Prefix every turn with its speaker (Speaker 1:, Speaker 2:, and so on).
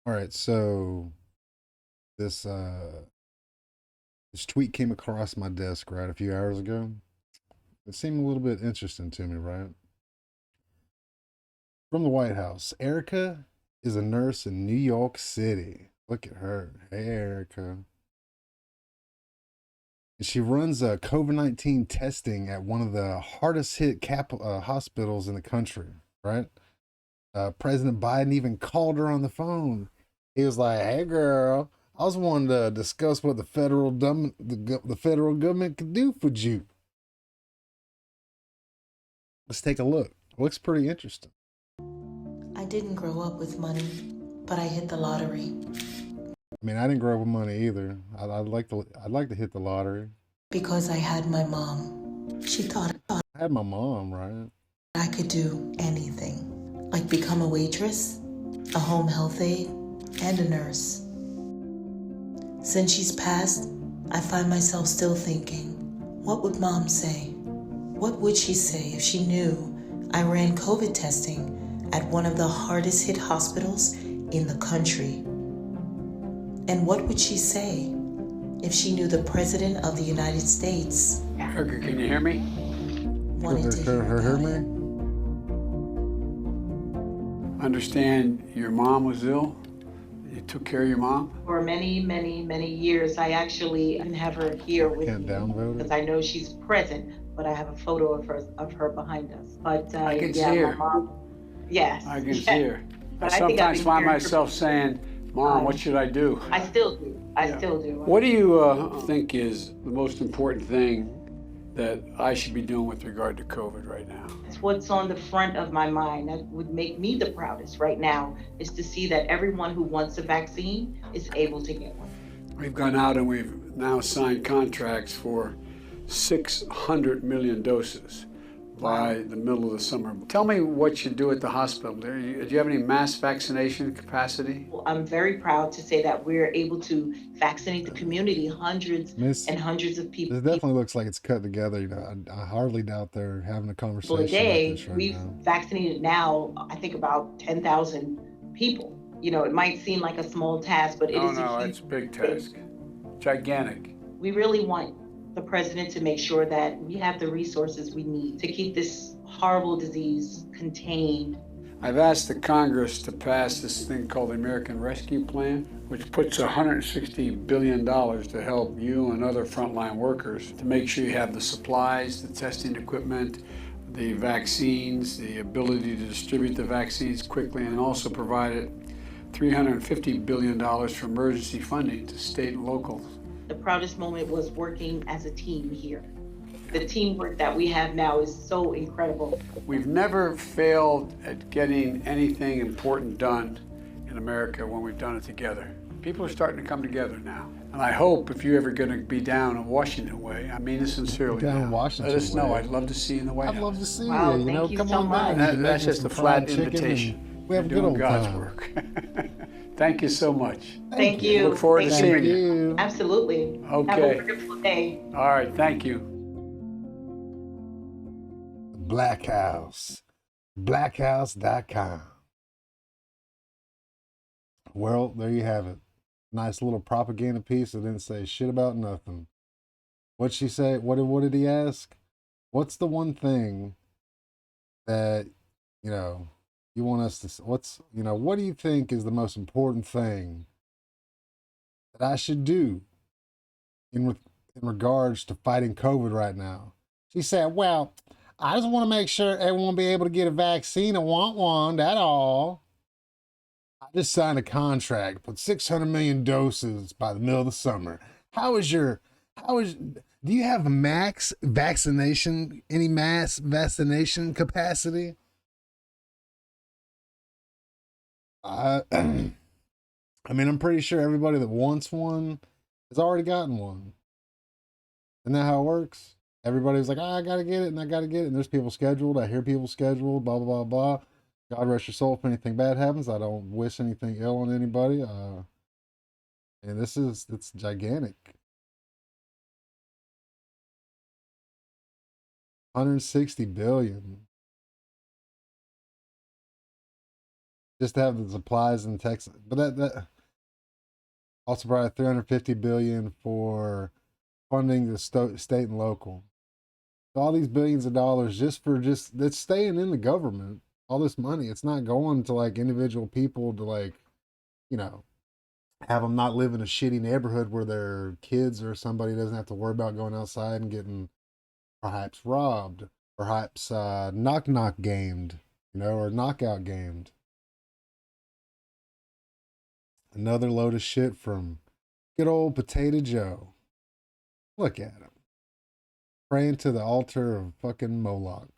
Speaker 1: All right, so this this tweet came across my desk right a few hours ago. It seemed a little bit interesting to me, right? From the White House, Erica is a nurse in New York City. Look at her. Hey, Erica. She runs COVID-19 testing at one of the hardest hit hospitals in the country, right? President Biden even called her on the phone. He was like, "Hey, girl, I was wanting to discuss what the federal government could do for you. Let's take a look. Looks pretty interesting."
Speaker 2: I didn't grow up with money, but I hit the lottery
Speaker 1: I mean, I didn't grow up with money either. I'd like to hit the lottery.
Speaker 2: because I had my mom. She thought
Speaker 1: I had my mom, right?
Speaker 2: I could do anything, like become a waitress, a home health aide, and a nurse. Since she's passed, I find myself still thinking, what would mom say? What would she say if she knew I ran COVID testing at one of the hardest hit hospitals in the country? And what would she say if she knew the President of the United States
Speaker 3: Erica, can you hear me?
Speaker 2: wanted to hear
Speaker 1: Hear
Speaker 2: about
Speaker 1: me?
Speaker 2: it?
Speaker 3: Understand your mom was ill. You took care of your mom.
Speaker 4: For many, many, many years. I actually didn't have her here with
Speaker 1: Can't
Speaker 4: me
Speaker 1: downvote
Speaker 4: because
Speaker 1: it.
Speaker 4: I know she's present, but I have a photo of her behind us. But
Speaker 3: I can
Speaker 4: yeah,
Speaker 3: see
Speaker 4: my
Speaker 3: her.
Speaker 4: mom. Yes.
Speaker 3: I can
Speaker 4: yes.
Speaker 3: see her. I
Speaker 4: But I think I've
Speaker 3: sometimes
Speaker 4: been
Speaker 3: find
Speaker 4: caring for
Speaker 3: myself
Speaker 4: people.
Speaker 3: saying, Mom, what should I do?
Speaker 4: I still do. I
Speaker 3: Yeah.
Speaker 4: still do.
Speaker 3: What do you think is the most important thing that I should be doing with regard to COVID right now?
Speaker 4: It's what's on the front of my mind that would make me the proudest right now is to see that everyone who wants a vaccine is able to get one.
Speaker 3: We've gone out and we've now signed contracts for 600 million doses by the middle of the summer. Tell me what you do at the hospital. Do you have any mass vaccination capacity?
Speaker 4: I'm very proud to say that we're able to vaccinate the community, hundreds
Speaker 1: Miss,
Speaker 4: and hundreds of
Speaker 1: this definitely looks like it's cut together. I hardly doubt they're having a
Speaker 4: people a
Speaker 1: conversation about this
Speaker 4: day.
Speaker 1: right
Speaker 4: We've
Speaker 1: now.
Speaker 4: vaccinated now, I think about 10,000 people. You know, it might seem like a small task, but it
Speaker 3: No,
Speaker 4: is
Speaker 3: no,
Speaker 4: a
Speaker 3: it's
Speaker 4: huge
Speaker 3: a big
Speaker 4: task.
Speaker 3: task. Gigantic.
Speaker 4: We really want the president to make sure that we have the resources we need to keep this horrible disease contained.
Speaker 3: I've asked the Congress to pass this thing called the American Rescue Plan, which puts $160 billion to help you and other frontline workers to make sure you have the supplies, the testing equipment, the vaccines, the ability to distribute the vaccines quickly, and also provided $350 billion for emergency funding to state and local.
Speaker 4: The proudest moment was working as a team here. The teamwork that we have now is so incredible.
Speaker 3: We've never failed at getting anything important done in America when we've done it together. People are starting to come together now. And I hope if you're ever going to be down in Washington way, I mean this sincerely.
Speaker 1: Down
Speaker 3: now,
Speaker 1: Washington
Speaker 3: let us know.
Speaker 1: way.
Speaker 3: I'd love to see you in the White
Speaker 1: I'd
Speaker 3: House.
Speaker 1: love to see
Speaker 4: Wow,
Speaker 1: you. You know,
Speaker 4: thank you
Speaker 1: come
Speaker 4: so
Speaker 1: on
Speaker 4: much.
Speaker 1: down.
Speaker 3: That-
Speaker 1: You can
Speaker 3: that's
Speaker 1: make us
Speaker 3: just a
Speaker 1: some
Speaker 3: flat
Speaker 1: fried chicken
Speaker 3: invitation.
Speaker 1: and we have a
Speaker 3: You're
Speaker 1: good
Speaker 3: doing
Speaker 1: old
Speaker 3: God's
Speaker 1: time.
Speaker 3: work. Thank you so much.
Speaker 4: Thank you.
Speaker 3: Look forward to
Speaker 4: Thank
Speaker 3: seeing you.
Speaker 1: you.
Speaker 4: Absolutely. Have a
Speaker 3: Okay.
Speaker 4: wonderful day.
Speaker 3: All right, thank you.
Speaker 1: Black House. Blackhouse.com. Well, there you have it. Nice little propaganda piece that didn't say shit about nothing. What'd she say? What did he ask? What's the one thing that, you know, you want us to, what do you think is the most important thing that I should do in regards to fighting COVID right now? She said, well, I just want to make sure everyone will be able to get a vaccine and want one, that all. I just signed a contract with 600 million doses by the middle of the summer. Do you have any mass vaccination capacity? I mean, I'm pretty sure everybody that wants one has already gotten one. Isn't that how it works? Everybody's like, I gotta get it, and I gotta get it. And there's people scheduled. I hear people scheduled, blah, blah, blah, blah. God rest your soul if anything bad happens. I don't wish anything ill on anybody. And it's gigantic. 160 billion. just to have the supplies in Texas. But that also probably 350 billion for funding the state and local. All these billions of dollars just that's staying in the government. All this money, it's not going to like individual people to like, you know, have them not live in a shitty neighborhood where their kids or somebody doesn't have to worry about going outside and getting perhaps robbed, perhaps knock gamed, you know, or knockout gamed. Another load of shit from good old Potato Joe. Look at him. Praying to the altar of fucking Moloch.